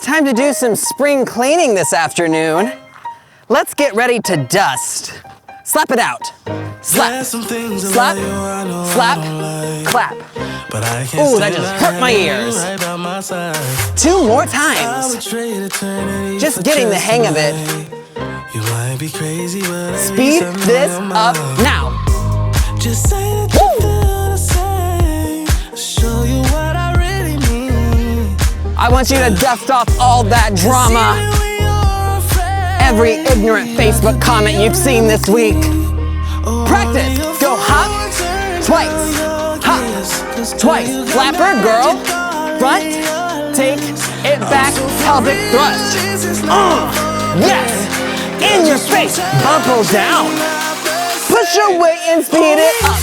Time to do some spring cleaning this afternoon. Let's get ready to dust. Slap it out. Slap, slap, slap, clap. Ooh, that just hurt my ears. 2 more times. Just getting the hang of it. Speed this up now. I want you to dust off all that drama. Every ignorant Facebook comment you've seen this week. Practice. Go hop, twice, hop, twice. Flapper, girl. Front, take it back, pelvic thrust. Yes, in your face. Bubble down. Push your weight and speed it up.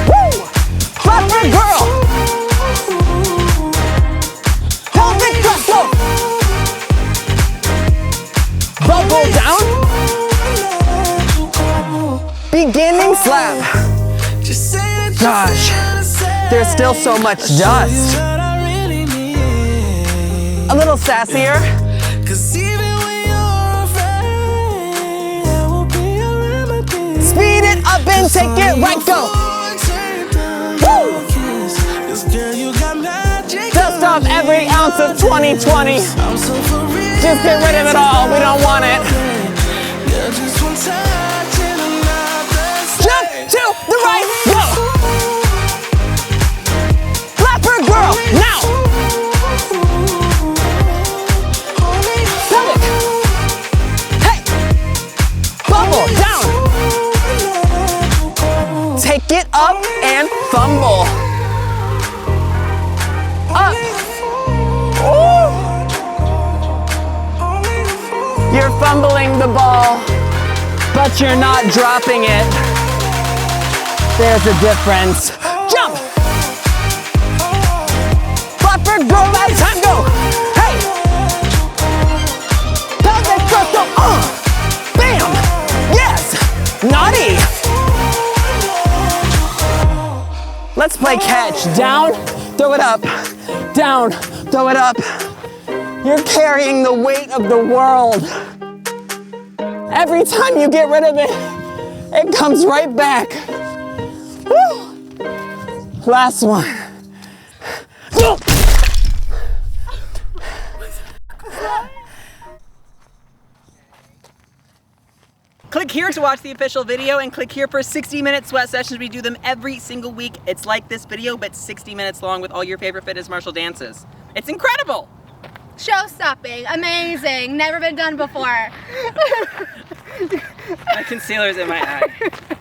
Woo! Flapper, girl. Pelvic thrust. Go. Bubble down. Beginning slap. Gosh, there's still so much dust. A little sassier. Speed it up and take it right, go. Woo! Dust off every ounce of 2020. Just get rid of it all, we don't want it. Jump to the right, go. Flapper girl, now. Pelvic. Hey, bubble down. Take it up and fumble. Up. Ooh. You're fumbling the ball, but you're not dropping it. There's a difference. Jump! Flapper girl, as time go. Hey! Pelvic thrust, go. Bam! Yes! Naughty! Let's play catch. Down, throw it up. Down, throw it up. You're carrying the weight of the world. Every time you get rid of it, it comes right back. Woo. Last one. Click here to watch the official video and click here for 60-minute sweat sessions. We do them every single week. It's like this video, but 60 minutes long with all your favorite Fitness Marshall dances. It's incredible. Show-stopping, amazing, never been done before. My concealer's in my eye.